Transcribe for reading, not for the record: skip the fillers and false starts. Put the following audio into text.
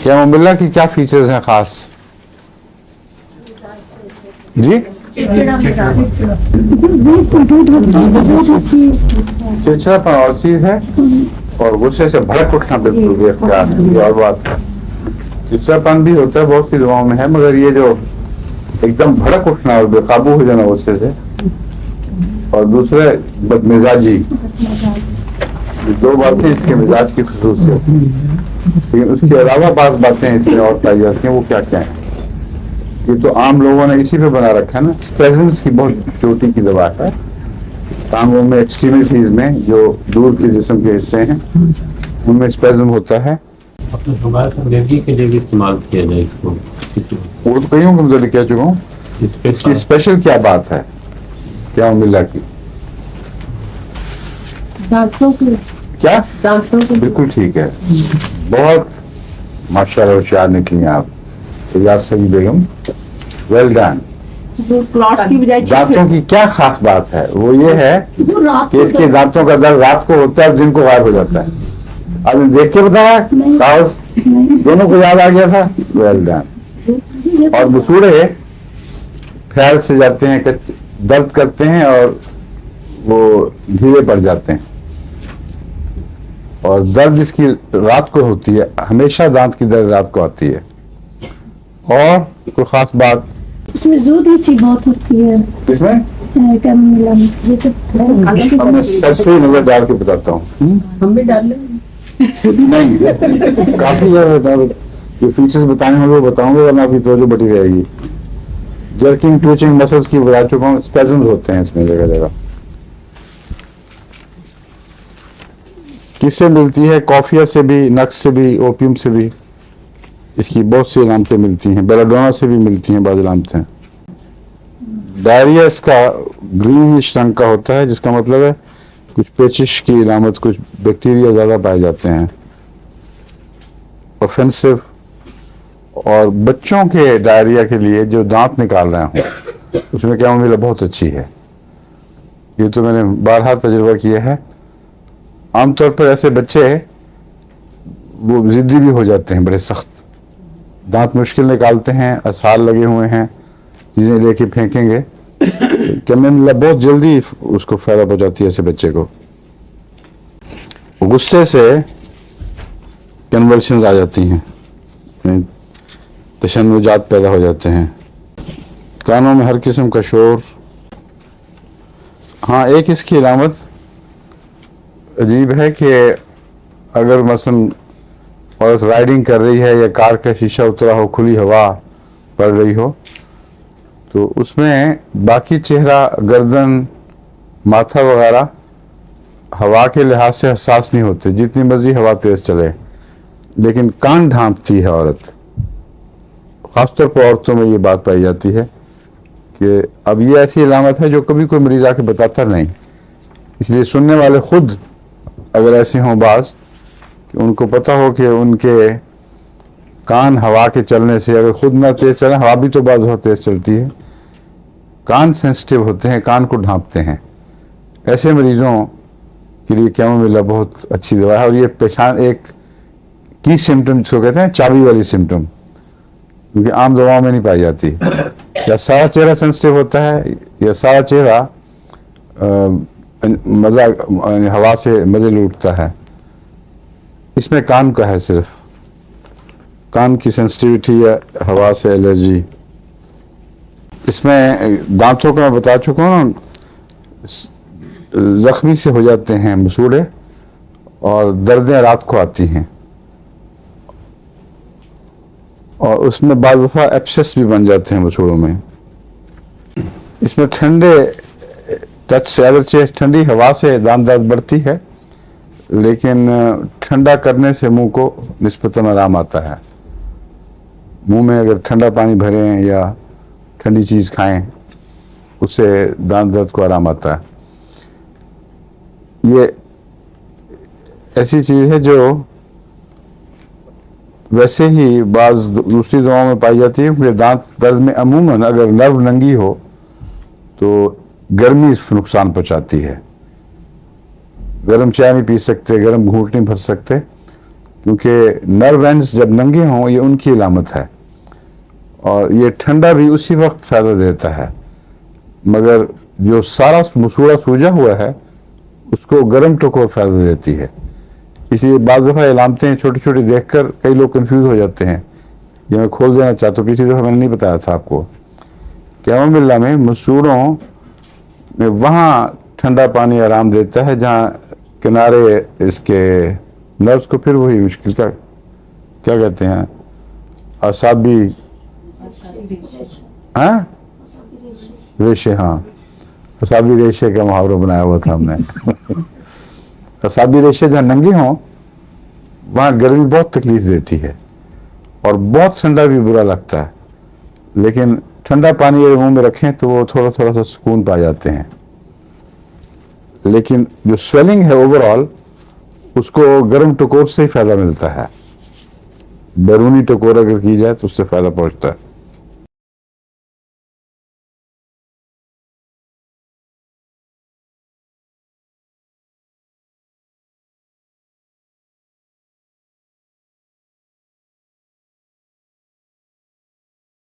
Chamomilla की क्या features हैं खास? जी चिड़चिड़ापन और चीज है, और गुस्से से भड़क उठना बिल्कुल भी अख्तियार नहीं, ये और बात है। चिड़चिड़ापन भी होता है बहुत सी दवाओं में है, मगर ये जो एकदम भड़क उठना और बेकाबू हो जाना गुस्से से, और दूसरे बदमिजाजी, दो बातें इसके मिजाज की खसूसियत। लेकिन उसके अलावा बात बातें इसमें और पाई जाती हैं, वो क्या क्या है ये तो आम लोगों ने इसी पे बना रखा है ना। स्पेज़म्स की बहुत चोटी की दवा है, टांगों में एक्सट्रीमिटीज में जो दूर के जिस्म के हिस्से हैं उनमें स्पेज़म होता है। अपने हमारे एलर्जी के लिए भी इस्तेमाल किया जाए इसको। वो तो कहीं मुझे कह चुका हूँ। इसकी स्पेशल क्या बात है कैमोमिला की? दांतों की, क्या दांतों की बिल्कुल ठीक है, बहुत माशाल्लाह होशियार निकली आप इजाज सही बेगम, वेल डन। जो क्लॉट्स की बजाय दांतों की क्या खास बात है? वो ये है जो रात कि इसके दांतों का दर्द रात को होता है और दिन को गायब हो जाता है। आपने देख के बताया कागज, दोनों को याद आ गया था, वेल डन। और मसूड़े ख्याल से जाते हैं, दर्द करते हैं और वो ढीले पड़ जाते हैं, और दर्द इसकी रात को होती है, हमेशा दांत की दर्द रात को आती है। और कोई खास बात इसमें जूदी सी बहुत होती है इसमें? कैमोमिला में। ये तो अब मैं सच में नजर डाल के बताता हूँ। हम भी डाल लेंगे। नहीं, काफी जो फीचर्स बताने होंगे वो बताऊंगा, वरना अभी तो बटी रहेगी। जर्किंग ट्विचिंग मसल्स की बता चुका हूँ, स्पेज़म्स होते हैं इसमें जगह जगह। किससे मिलती है? कॉफिया से भी, नक्स से भी, ओपियम से भी इसकी बहुत सी अलामतें मिलती हैं, बेलाडोना से भी मिलती हैं बाद अलामतें। डायरिया इसका ग्रीनिश रंग का होता है, जिसका मतलब है कुछ पेचिश की अलामत, कुछ बैक्टीरिया ज़्यादा पाए जाते हैं। ऑफेंसिव। और बच्चों के डायरिया के लिए जो दांत निकाल रहे हूँ उसमें कैमोमिला बहुत अच्छी है, ये तो मैंने बारहा तजुर्बा किया है। आमतौर पर ऐसे बच्चे वो जिद्दी भी हो जाते हैं, बड़े सख्त, दांत मुश्किल निकालते हैं, असार लगे हुए हैं, चीज़ें लेके फेंकेंगे, कैमोमिला बहुत जल्दी उसको फायदा पहुंचाती है ऐसे बच्चे को। गुस्से से कन्वल्शंस आ जाती हैं, तशन्नुजात पैदा हो जाते हैं, कानों में हर किस्म का शोर। हाँ, एक इसकी अलामत अजीब है कि अगर मसलन औरत राइडिंग कर रही है या कार का शीशा उतरा हो, खुली हवा पड़ रही हो, तो उसमें बाकी चेहरा, गर्दन, माथा वगैरह हवा के लिहाज से हसास नहीं होते, जितनी मर्जी हवा तेज चले, लेकिन कान ढांपती है औरत। खासतौर पर औरतों में ये बात पाई जाती है कि अब ये ऐसी अलामत है जो कभी कोई मरीज आके बताता नहीं, इसलिए सुनने वाले खुद अगर ऐसे हों बाज कि उनको पता हो कि उनके कान हवा के चलने से, अगर खुद ना तेज चले, हवा भी तो बाज बहुत तेज चलती है, कान सेंसिटिव होते हैं, कान को ढांपते हैं, ऐसे मरीजों के लिए कैमोमिला बहुत अच्छी दवा है। और ये पहचान एक की सिम्टम जिसको कहते हैं चाबी वाली सिम्टम, क्योंकि आम दवाओं में नहीं पाई जाती। या सारा चेहरा सेंसिटिव होता है, या सारा चेहरा मज़ा हवा से मज़े लूटता है। इसमें कान का है, सिर्फ कान की सेंसिटिविटी या हवा से एलर्जी। इसमें दांतों का मैं बता चुका हूँ, जख्मी से हो जाते हैं मसूड़े, और दर्दें रात को आती हैं, और उसमें बाज़ दफ़ा एब्सेस भी बन जाते हैं मसूड़ों में। इसमें ठंडे टच से, अगरचे ठंडी हवा से दांत दर्द बढ़ती है, लेकिन ठंडा करने से मुंह को निस्बतन आराम आता है। मुंह में अगर ठंडा पानी भरें या ठंडी चीज़ खाएं, उससे दांत दर्द को आराम आता है। ये ऐसी चीज़ है जो वैसे ही बाज़ दूसरी दवाओं में पाई जाती है, क्योंकि दांत दर्द में अमूमन अगर नर्व नंगी हो तो गर्मी नुकसान पहुंचाती है। गर्म चाय नहीं पी सकते, गर्म घूंट नहीं भर सकते, क्योंकि नर्व एंड्स जब नंगे हों ये उनकी अलामत है, और ये ठंडा भी उसी वक्त फ़ायदा देता है, मगर जो सारा मसूड़ा सूजा हुआ है उसको गर्म टकोर फ़ायदा देती है। इसलिए बाज़ दफ़ा अलामतें छोटी छोटी देखकर कई लोग कंफ्यूज हो जाते हैं। ये मैं खोल देना चाहता हूँ, पिछली दफ़ा मैंने नहीं बताया था आपको। कैमोमिला में मसूड़ों में वहाँ ठंडा पानी आराम देता है जहाँ किनारे इसके नर्व्स को फिर वही मुश्किल क्या कहते हैं, असाबी, हाँ रेशे, हाँ असाबी रेशे का मुहावरा बनाया हुआ था हमने। असाबी रेशे जहाँ नंगे हों वहाँ गर्मी बहुत तकलीफ देती है और बहुत ठंडा भी बुरा लगता है, लेकिन ठंडा पानी अगर मुंह में रखें तो वो थोड़ा थोड़ा सा सुकून पा जाते हैं। लेकिन जो स्वेलिंग है ओवरऑल उसको गर्म टकोर से ही फायदा मिलता है, बैरूनी टकोर अगर की जाए तो उससे फायदा पहुंचता है।